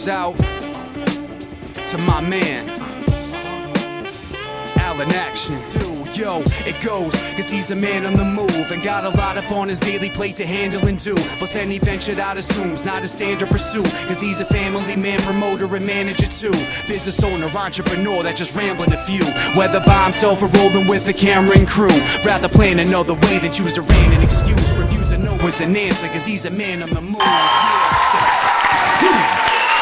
goes out to my man, Allen Action. Yo, it goes, cause he's a man on the move and got a lot up on his daily plate to handle and do. Plus any venture that assumes not a standard pursuit, cause he's a family man, promoter and manager too. Business owner, entrepreneur that just rambling a few. Whether by himself or rolling with the camera and crew, rather plan another way than choose to rain an excuse. Refuse to know what's an answer, cause he's a man on the move. City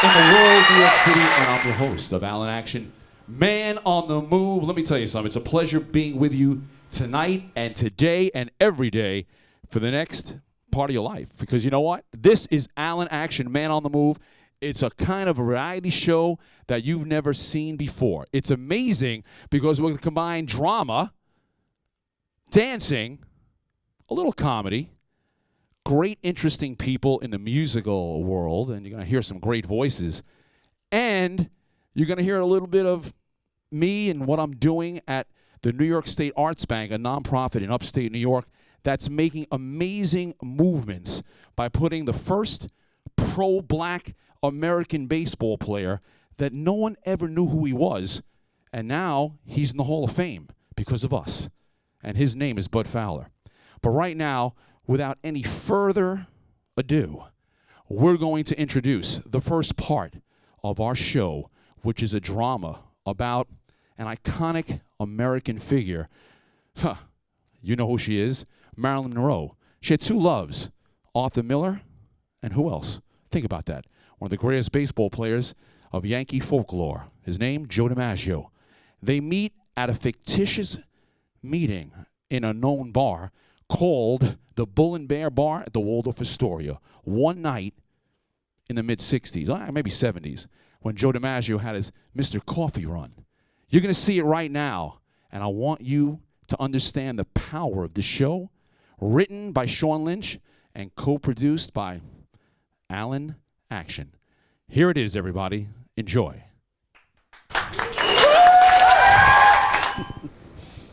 in the world, New York City, and I'm the host of Allen Action, Man on the Move. Let me tell you something. It's a pleasure being with you tonight and today and every day for the next part of your life. Because you know what? This is Allen Action, Man on the Move. It's a kind of variety show that you've never seen before. It's amazing because we're going to combine drama, dancing, a little comedy, great, interesting people in the musical world, and you're going to hear some great voices. And you're going to hear a little bit of me and what I'm doing at the New York State Arts Bank, a nonprofit in upstate New York that's making amazing movements by putting the first pro-black American baseball player that no one ever knew who he was, and now he's in the Hall of Fame because of us. And his name is Bud Fowler. But right now, without any further ado, we're going to introduce the first part of our show, which is a drama about an iconic American figure. You know who she is, Marilyn Monroe. She had two loves, Arthur Miller, and who else? Think about that. One of the greatest baseball players of Yankee folklore. His name, Joe Dimaggio. They meet at a fictitious meeting in a known bar called the Bull and Bear Bar at the Waldorf Astoria. One night in the mid-'60s, maybe '70s, when Joe Dimaggio had his Mr. Coffee run. You're going to see it right now, and I want you to understand the power of the show, written by Sean Lynch and co-produced by Allen Action. Here it is, everybody. Enjoy.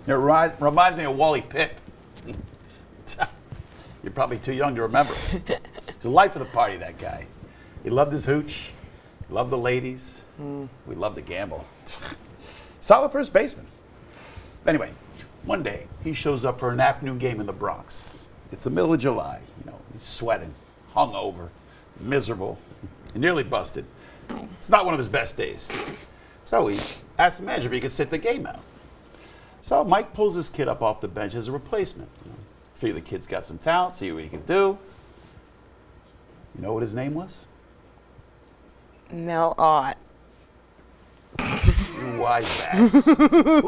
It reminds me of Wally Pipp. You're probably too young to remember. He's the life of the party, that guy. He loved his hooch, loved the ladies. We loved to gamble. Solid first baseman. Anyway, one day he shows up for an afternoon game in the Bronx. It's the middle of July. He's sweating, hungover, miserable, nearly busted. It's not one of his best days. So he asked the manager if he could sit the game out. So Mike pulls his kid up off the bench as a replacement. Figure the kid's got some talent, see what he can do. You know what his name was? Mel Ott. You wise ass. Who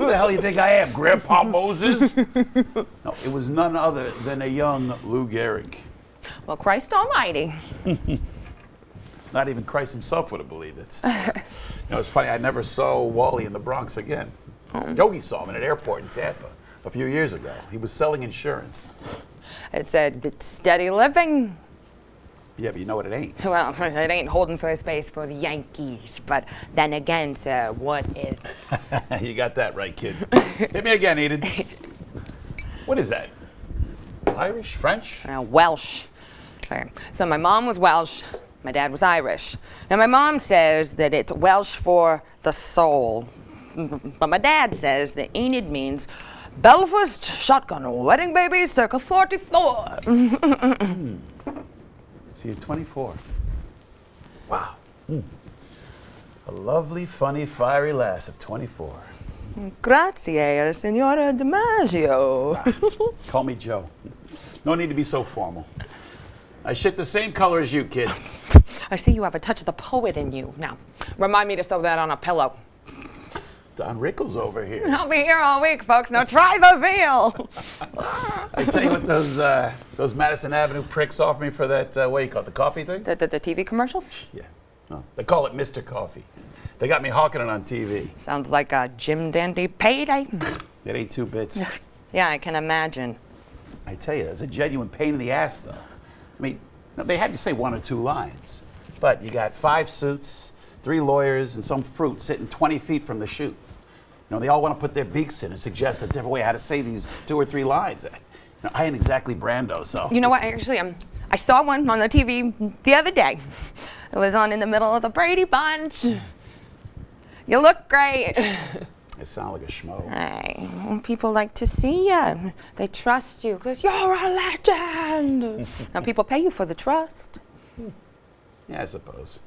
the hell do you think I am, Grandpa Moses? No, it was none other than a young Lou Gehrig. Well, Christ almighty. Not even Christ himself would have believed it. It's funny, I never saw Wally in the Bronx again. Yogi saw him in an airport in Tampa a few years ago. He was selling insurance. It's a steady living. Yeah, but you know what it ain't. Well, it ain't holding first base for the Yankees, but then again, sir, what is? You got that right, kid. Hit me again, Enid. What is that? Irish? French? Welsh. Okay. So my mom was Welsh, my dad was Irish. Now my mom says that it's Welsh for the soul, but my dad says that Enid means Belfast shotgun wedding baby circa 44. So you're 24. Wow. A lovely, funny, fiery lass of 24. Grazie, Signora Dimaggio. Call me Joe. No need to be so formal. I shit the same color as you, kid. I see you have a touch of the poet in you. Now, remind me to sew that on a pillow. Don Rickles over here. I'll be here all week, folks. Now try the veal. I tell you what, those Madison Avenue pricks offered me for that, what do you call it, the coffee thing? The TV commercials? Yeah. Oh, they call it Mr. Coffee. They got me hawking it on TV. Sounds like a Jim Dandy payday. It ain't 2 bits. Yeah, I can imagine. I tell you, it's a genuine pain in the ass, though. I mean, they had you say 1 or 2 lines, but you got 5 suits, 3 lawyers, and some fruit sitting 20 feet from the shoot. They all want to put their beaks in and suggest a different way how to say these 2 or 3 lines. I ain't exactly Brando, so. You know what? Actually, I saw one on the TV the other day. It was on in the middle of the Brady Bunch. You look great. I sound like a schmo. Hey, people like to see you. They trust you because you're a legend. Now people pay you for the trust. Yeah, I suppose.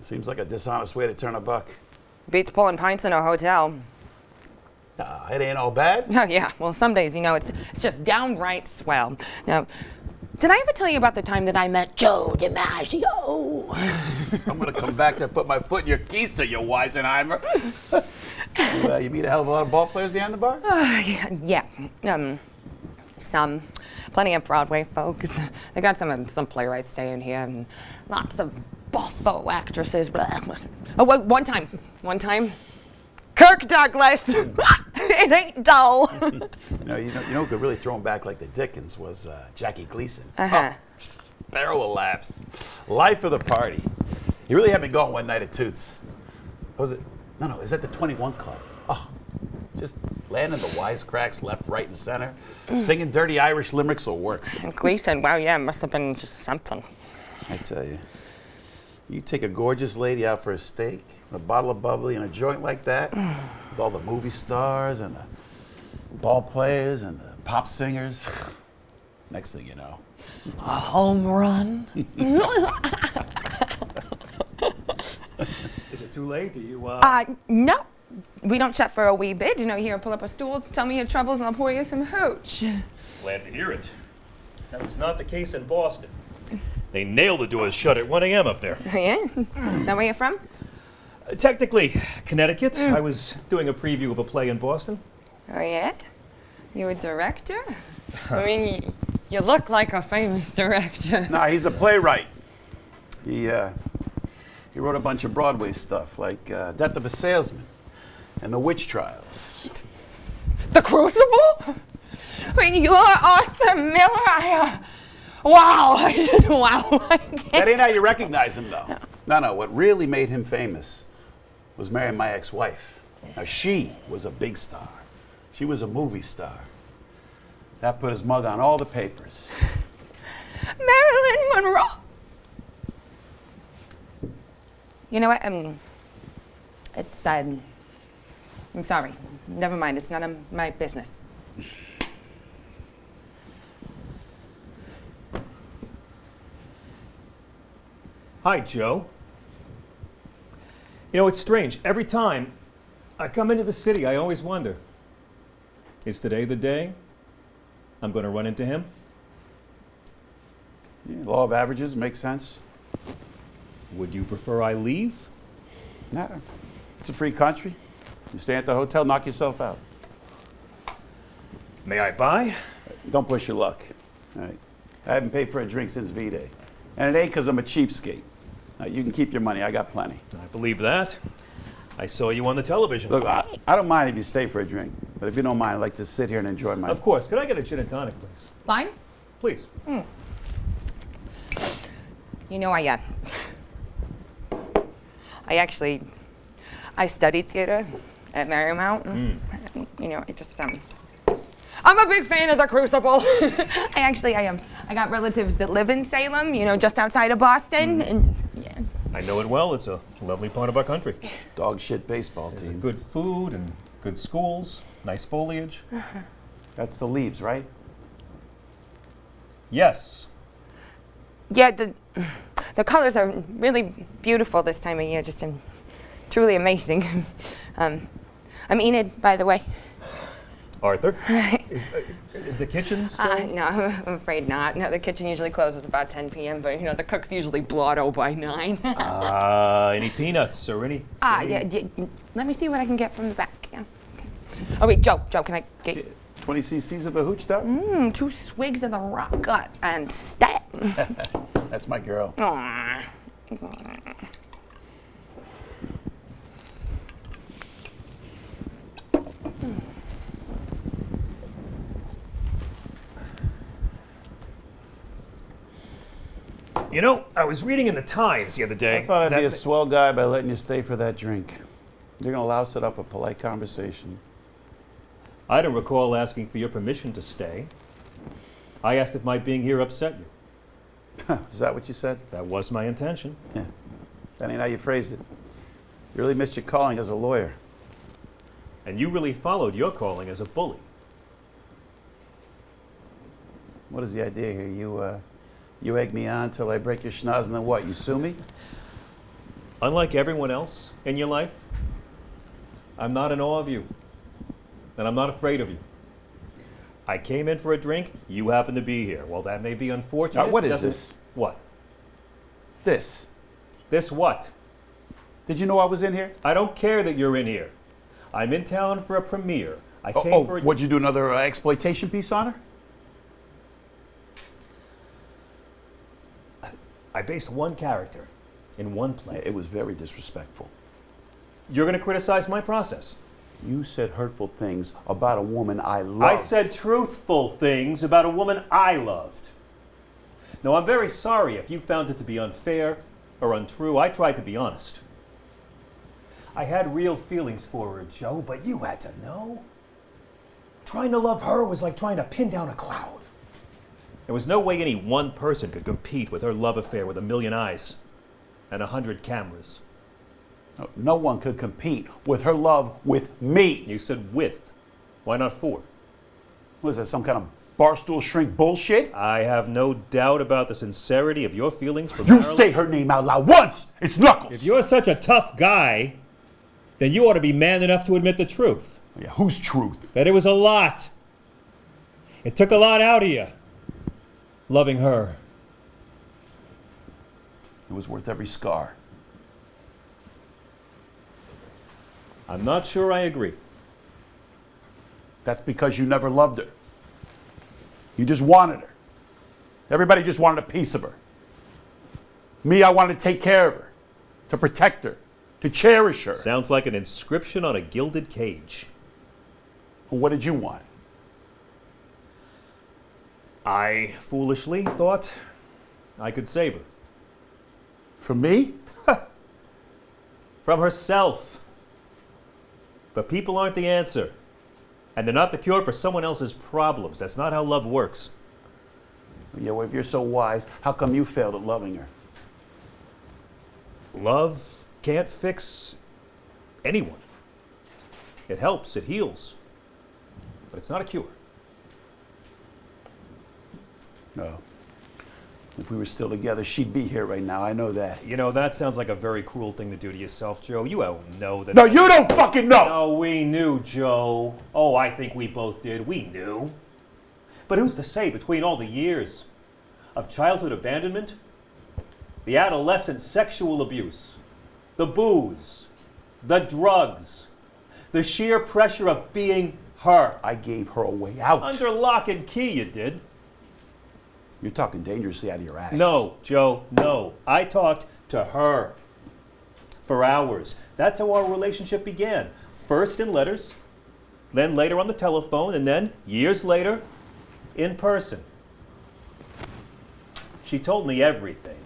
Seems like a dishonest way to turn a buck. Beats pulling pints in a hotel. It ain't all bad. Oh yeah, well some days, it's just downright swell. Now, did I ever tell you about the time that I met Joe Dimaggio? I'm gonna come back there and put my foot in your keister, you Weisenheimer. You meet a hell of a lot of ball players behind the bar? Yeah. Some. Plenty of Broadway folks. They got some playwrights staying here and lots of buffo actresses. Oh, one time. Kirk Douglas. It ain't dull. You know who could really throw him back like the Dickens was Jackie Gleason. Uh-huh. Barrel of laughs. Life of the party. He really had me going one night at Toots. Was it? No, is that the 21 Club? Oh, just landing the wisecracks left, right, and center. Singing dirty Irish limericks so it works. And Gleason, wow, yeah, must have been just something. I tell you, you take a gorgeous lady out for a steak, a bottle of bubbly, and a joint like that, with all the movie stars and the ball players and the pop singers. Next thing you know, A home run? Is it too late? Do you, No. We don't shut for a wee bit. Here, pull up a stool, tell me your troubles, and I'll pour you some hooch. Glad to hear it. That was not the case in Boston. They nailed the doors shut at 1 a.m. up there. Yeah? That where you're from? Technically, Connecticut. I was doing a preview of a play in Boston. Oh, yeah? You a director? I mean, you look like a famous director. nah, he's a playwright. He wrote a bunch of Broadway stuff, like Death of a Salesman and The Witch Trials. The Crucible? I mean, you're Arthur Miller. Wow. Wow. That ain't how you recognize him, though. No. What really made him famous was marrying my ex-wife. Now, she was a big star. She was a movie star. That put his mug on all the papers. Marilyn Monroe. You know what? It's, I'm sorry. Never mind. It's none of my business. Hi, Joe. It's strange. Every time I come into the city, I always wonder, is today the day I'm going to run into him? Yeah, law of averages makes sense. Would you prefer I leave? Nah, it's a free country. You stay at the hotel, knock yourself out. May I buy? Don't push your luck. All right. I haven't paid for a drink since V-Day. And it ain't because I'm a cheapskate. You can keep your money. I got plenty. I believe that. I saw you on the television. Look, I don't mind if you stay for a drink. But if you don't mind, I'd like to sit here and enjoy my... Of course. Could I get a gin and tonic, please? Fine. Please. I studied theater at Marymount. I'm a big fan of The Crucible. I got relatives that live in Salem, just outside of Boston, and yeah. I know it well. It's a lovely part of our country. Dog shit baseball There's team. good food and good schools, nice foliage. That's the leaves, right? Yes. Yeah, the colors are really beautiful this time of year, just truly amazing. I'm Enid, by the way. Arthur, is the kitchen still? No, I'm afraid not. No, the kitchen usually closes about 10 p.m., but the cook's usually blotto by 9. Any peanuts or any? Yeah. Let me see what I can get from the back. Yeah. Oh wait, Joe, can I get 20 cc's of a hooch stout? 2 swigs of the rock gut and stat? That's my girl. Aww. I was reading in the Times the other day. I thought I'd be a swell guy by letting you stay for that drink. You're going to allow us to set up a polite conversation. I don't recall asking for your permission to stay. I asked if my being here upset you. Is that what you said? That was my intention. Yeah. That ain't how you phrased it. You really missed your calling as a lawyer. And you really followed your calling as a bully. What is the idea here? You egg me on till I break your schnoz and then what? You sue me? Unlike everyone else in your life, I'm not in awe of you. And I'm not afraid of you. I came in for a drink, you happen to be here. Well, that may be unfortunate. Now, what is this? What? This. This what? Did you know I was in here? I don't care that you're in here. I'm in town for a premiere. I came for a... What'd you do, another exploitation piece on her? I based one character in one play. It was very disrespectful. You're going to criticize my process. You said hurtful things about a woman I loved. I said truthful things about a woman I loved. Now, I'm very sorry if you found it to be unfair or untrue. I tried to be honest. I had real feelings for her, Joe, but you had to know. Trying to love her was like trying to pin down a cloud. There was no way any one person could compete with her love affair with 1,000,000 eyes and 100 cameras. No one could compete with her love with me. You said with. Why not for? What is that, some kind of barstool shrink bullshit? I have no doubt about the sincerity of your feelings for You Marilyn. say her name out loud once, it's Knuckles. If you're such a tough guy, then you ought to be man enough to admit the truth. Yeah, whose truth? That it was a lot. It took a lot out of you, loving her. It was worth every scar. I'm not sure I agree. That's because you never loved her. You just wanted her. Everybody just wanted a piece of her. Me, I wanted to take care of her, to protect her, to cherish her. Sounds like an inscription on a gilded cage. Well, what did you want? I foolishly thought I could save her. From me? From herself. But people aren't the answer. And they're not the cure for someone else's problems. That's not how love works. Yeah, well, if you're so wise, how come you failed at loving her? Love can't fix anyone. It helps, it heals. But it's not a cure. No. If we were still together, she'd be here right now. I know that. You know, that sounds like a very cruel thing to do to yourself, Joe. You don't know that. No, you don't fucking know! No, we knew, Joe. Oh, I think we both did. We knew. But who's to say between all the years of childhood abandonment, the adolescent sexual abuse, the booze, the drugs, the sheer pressure of being her? I gave her a way out. Under lock and key, you did. You're talking dangerously out of your ass. No, Joe, no. I talked to her for hours. That's how our relationship began. First in letters, then later on the telephone, and then, years later, in person. She told me everything.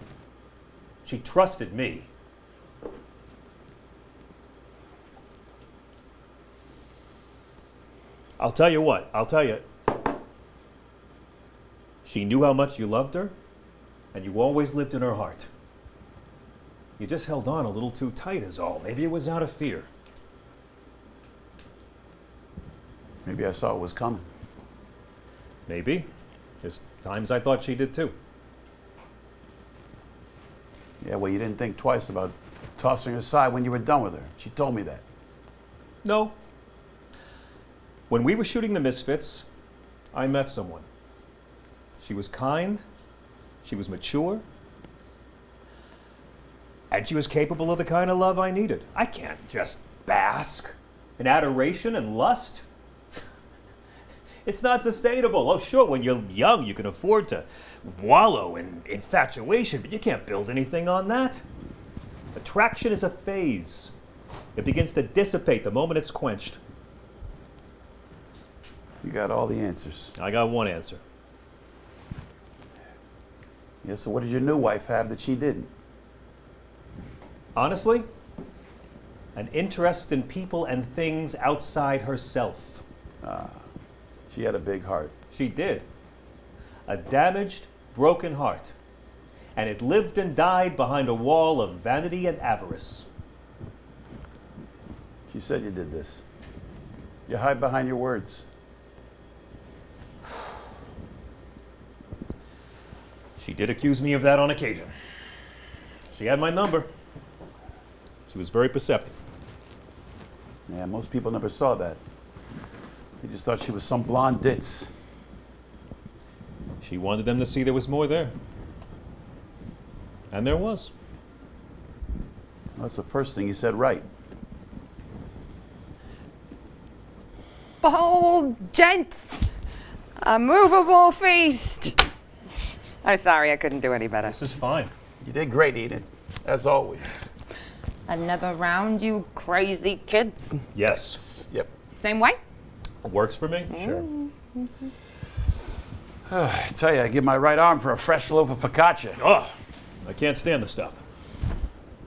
She trusted me. I'll tell you what, she knew how much you loved her, and you always lived in her heart. You just held on a little too tight is all. Maybe it was out of fear. Maybe I saw it was coming. Maybe. There's times I thought she did too. Yeah, well, you didn't think twice about tossing her aside when you were done with her. She told me that. No. When we were shooting The Misfits, I met someone. She was kind, she was mature, and she was capable of the kind of love I needed. I can't just bask in adoration and lust. It's not sustainable. Oh, sure, when you're young, you can afford to wallow in infatuation, but you can't build anything on that. Attraction is a phase. It begins to dissipate the moment it's quenched. You got all the answers. I got one answer. Yeah, so what did your new wife have that she didn't? Honestly, an interest in people and things outside herself. She had a big heart. She did. A damaged, broken heart. and it lived and died behind a wall of vanity and avarice. You said you did this. You hide behind your words. She did accuse me of that on occasion. She had my number. She was very perceptive. Yeah, most people never saw that. They just thought she was some blonde ditz. She wanted them to see there was more there. And there was. Well, that's the first thing you said right. Behold, gents, a movable feast. I'm sorry, I couldn't do any better. This is fine. You did great, Enid, as always. Another round, you crazy kids. Yes. Yep. Same way? Works for me. Sure. I tell you, I give my right arm for a fresh loaf of focaccia. Oh, I can't stand the stuff.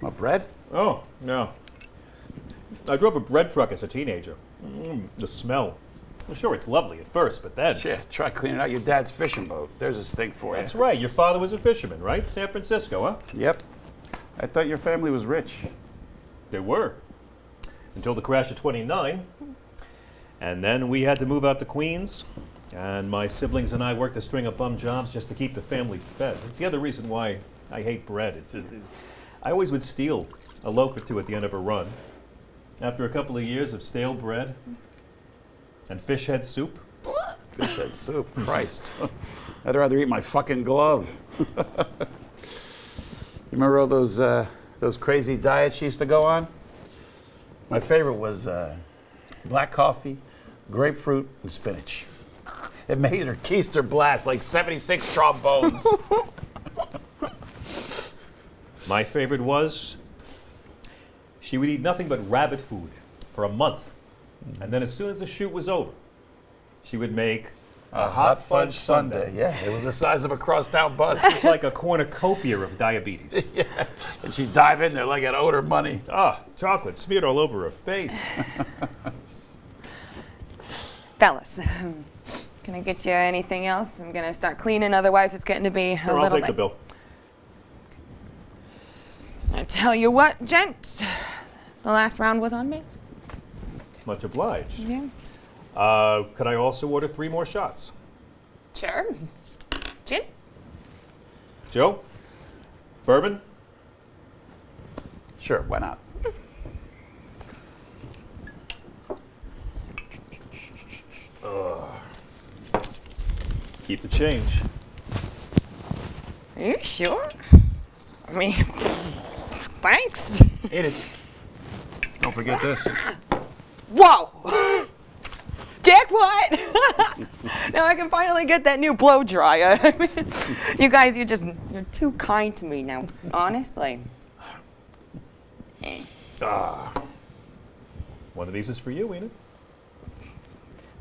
What, bread? Oh, no. I drove a bread truck as a teenager. The smell. Well, sure, it's lovely at first, but then... Yeah, try cleaning out your dad's fishing boat. There's a stink for you. That's right. Your father was a fisherman, right? San Francisco, huh? Yep. I thought your family was rich. They were. Until the crash of 29. And then we had to move out to Queens. And my siblings and I worked a string of bum jobs just to keep the family fed. It's the other reason why I hate bread. I always would steal a loaf or two at the end of a run. After a couple of years of stale bread and fish head soup. Fish head soup, Christ. I'd rather eat my fucking glove. You remember all those crazy diets she used to go on? My favorite was black coffee, grapefruit, and spinach. It made her keister blast like 76 trombones. My favorite was she would eat nothing but rabbit food for a month. And then as soon as the shoot was over, she would make A hot fudge sundae. Yeah, it was the size of a crosstown bus. It's like a cornucopia of diabetes. Yeah, and she'd dive in there like it owed her money. Ah, chocolate smeared all over her face. Fellas, can I get you anything else? I'm gonna start cleaning, otherwise it's getting to be a Sure, little I'll take bit. the bill. I tell you what, gents, the last round was on me. Much obliged. Yeah. Could I also order 3 more shots? Sure. Gin? Joe? Bourbon? Sure, why not? Keep the change. Are you sure? I mean, thanks. Eat it. Don't forget this. Whoa! Jackpot! Now I can finally get that new blow dryer. I mean, you guys, you're too kind to me now, honestly. One of these is for you, Enid.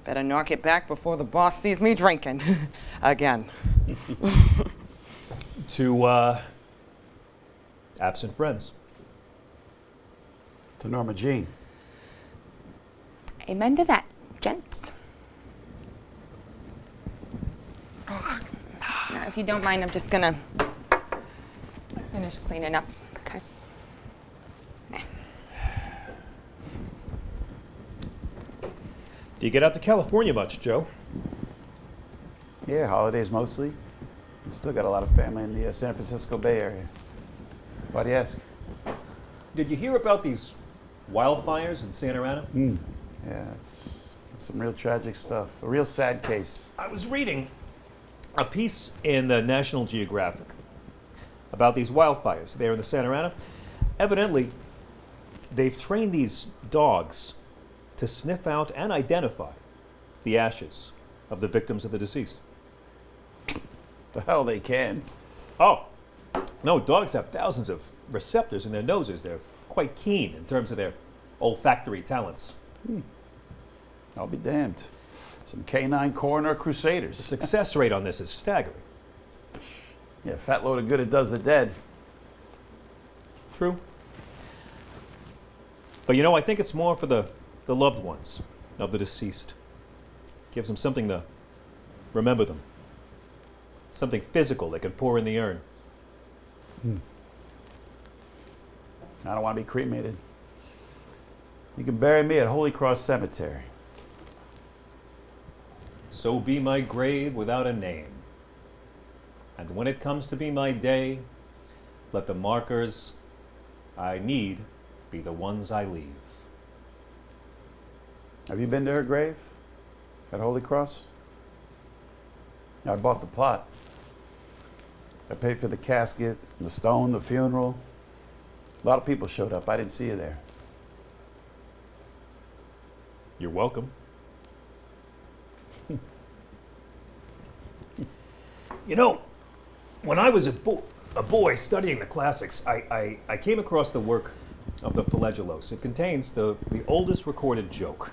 Better knock it back before the boss sees me drinking. Again. To absent friends. To Norma Jean. Amen to that, gents. Now, if you don't mind, I'm just gonna finish cleaning up. Okay. Do you get out to California much, Joe? Yeah, holidays mostly. Still got a lot of family in the San Francisco Bay Area. Why do you ask? Did you hear about these wildfires in Santa Ana? Yeah, it's some real tragic stuff. A real sad case. I was reading a piece in the National Geographic about these wildfires there in the Santa Ana. Evidently, they've trained these dogs to sniff out and identify the ashes of the victims of the deceased. The hell they can. Oh, no, dogs have thousands of receptors in their noses. They're quite keen in terms of their olfactory talents. I'll be damned. Some canine coroner The crusaders. success rate on this is staggering. Yeah, fat load of good it does the dead. True. But you know, I think it's more for the loved ones of the deceased. Gives them something to remember them. Something physical they can pour in the urn. I don't want to be cremated. You can bury me at Holy Cross Cemetery. So be my grave without a name. And when it comes to be my day, let the markers I need be the ones I leave. Have you been to her grave at Holy Cross? I bought the plot. I paid for the casket, the stone, the funeral. A lot of people showed up. I didn't see you there. You're welcome. You know, when I was a boy studying the classics, I came across the work of the Fugelsang. It contains the oldest recorded joke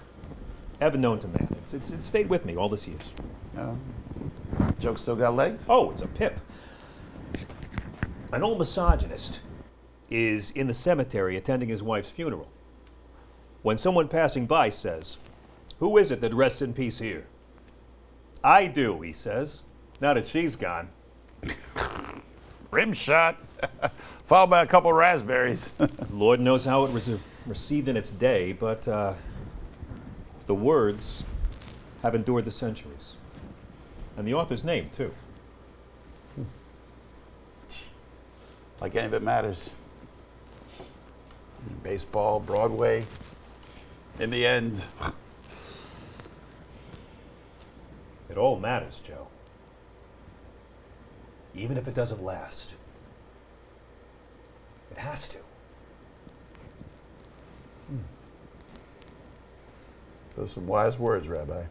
ever known to man. It's stayed with me all these years. Joke still got legs? Oh, it's a pip. An old misogynist is in the cemetery attending his wife's funeral when someone passing by says, "Who is it that rests in peace here?" "I do," he says, "now that she's gone." Rim shot. Followed by a couple raspberries. Lord knows how it was received in its day, but the words have endured the centuries. And the author's name, too. Like any of it matters. Baseball, Broadway. In the end. It all matters, Joe. Even if it doesn't last. It has to. Those are some wise words, Rabbi.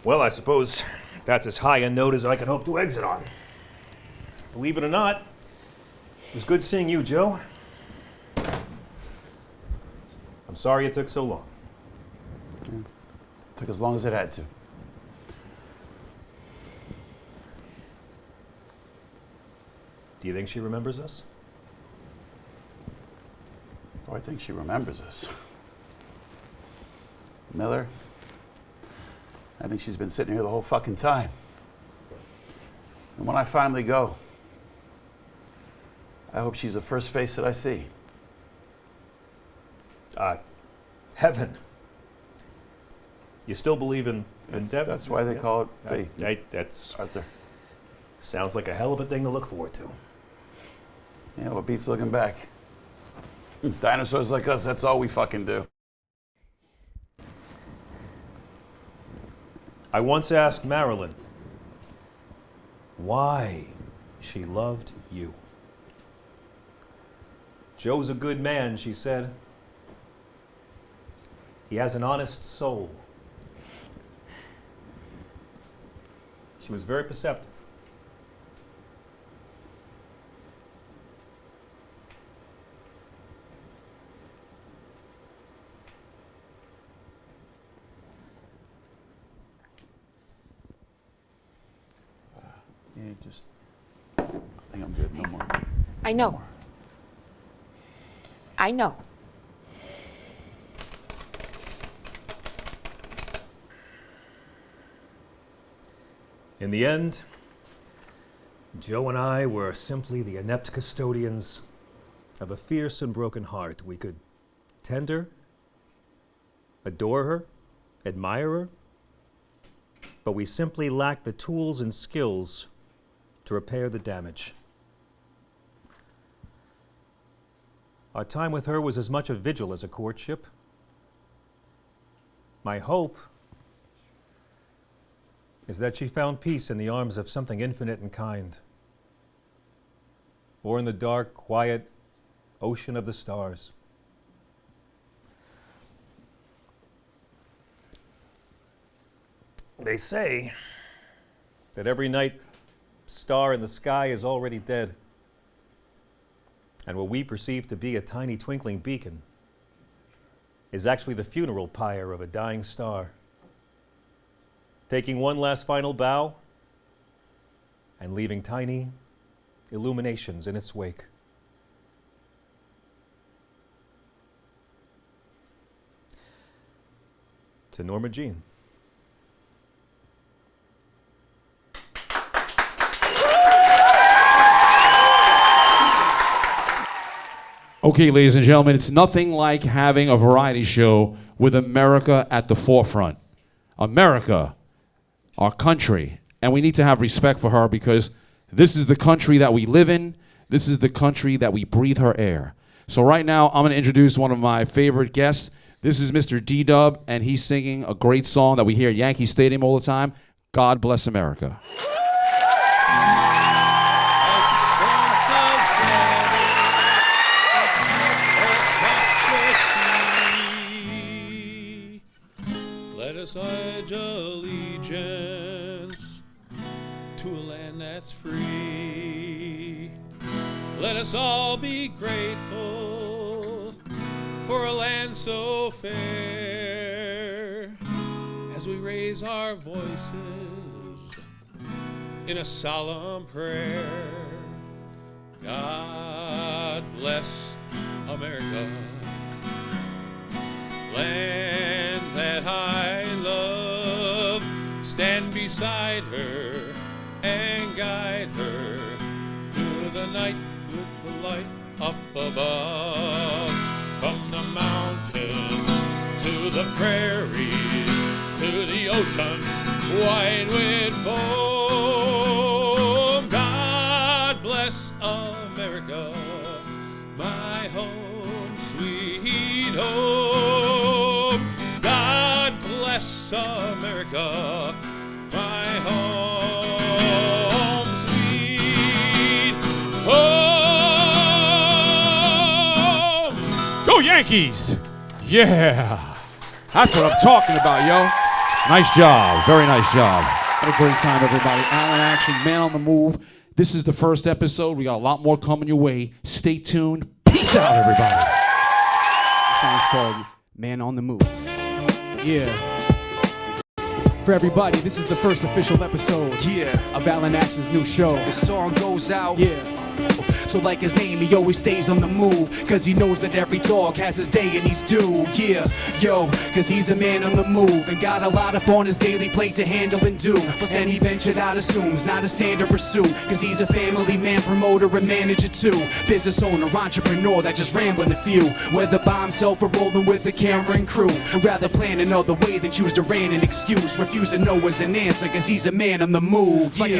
Well, I suppose that's as high a note as I can hope to exit on. Believe it or not, it was good seeing you, Joe. I'm sorry it took so long. Took as long as it had to. Do you think she remembers us? Oh, I think she remembers us. Miller, I think she's been sitting here the whole fucking time. And when I finally go, I hope she's the first face that I see. Heaven. You still believe in Devin? That's why they call it faith. That's Arthur. sounds like a hell of a thing to look forward to. Yeah, what beats looking back? Dinosaurs like us, that's all we fucking do. I once asked Marilyn why she loved you. Joe's a good man, she said. He has an honest soul. She was very perceptive. Yeah, just, I think I'm good, no more. I know. I know. In the end, Joe and I were simply the inept custodians of a fierce and broken heart. We could tend her, adore her, admire her, but we simply lacked the tools and skills to repair the damage. Our time with her was as much a vigil as a courtship. My hope is that she found peace in the arms of something infinite and kind, or in the dark, quiet ocean of the stars. They say that every night star in the sky is already dead, and what we perceive to be a tiny twinkling beacon is actually the funeral pyre of a dying star, taking one last final bow and leaving tiny illuminations in its wake. To Norma Jean. Okay, ladies and gentlemen, it's nothing like having a variety show with America at the forefront. America, our country. And we need to have respect for her because this is the country that we live in. This is the country that we breathe her air. So right now, I'm going to introduce one of my favorite guests. This is Mr. D-Dub, and he's singing a great song that we hear at Yankee Stadium all the time, God Bless America. As the storm clouds gather across the sea, let us pledge allegiance to a land that's free. Let us all be grateful for a land so fair as we raise our voices in a solemn prayer. God bless America, land that I love. Stand beside her and guide her through the night with the light up above. From the mountains to the prairies, to the oceans wide with foam. God bless America, my home, sweet home. God bless America, my home, sweet home. Go Yankees! Yeah! That's what I'm talking about, yo. Nice job. Very nice job. Had a great time, everybody. Allen Action, Man on the Move. This is the first episode. We got a lot more coming your way. Stay tuned. Peace out, everybody. The song is called Man on the Move. Yeah. For everybody, this is the first official episode of Allen Action's new show. The song goes out. Yeah. So like his name, he always stays on the move, cause he knows that every dog has his day and he's due. Yeah, yo, cause he's a man on the move and got a lot up on his daily plate to handle and do. Plus then he ventured out assumes not a standard pursuit, cause he's a family man, promoter and manager too. Business owner, entrepreneur that just rambling a few, whether by himself or rolling with the camera and crew. Rather plan another way than choose to ran an excuse, refuse to know as an answer, cause he's a man on the move. Like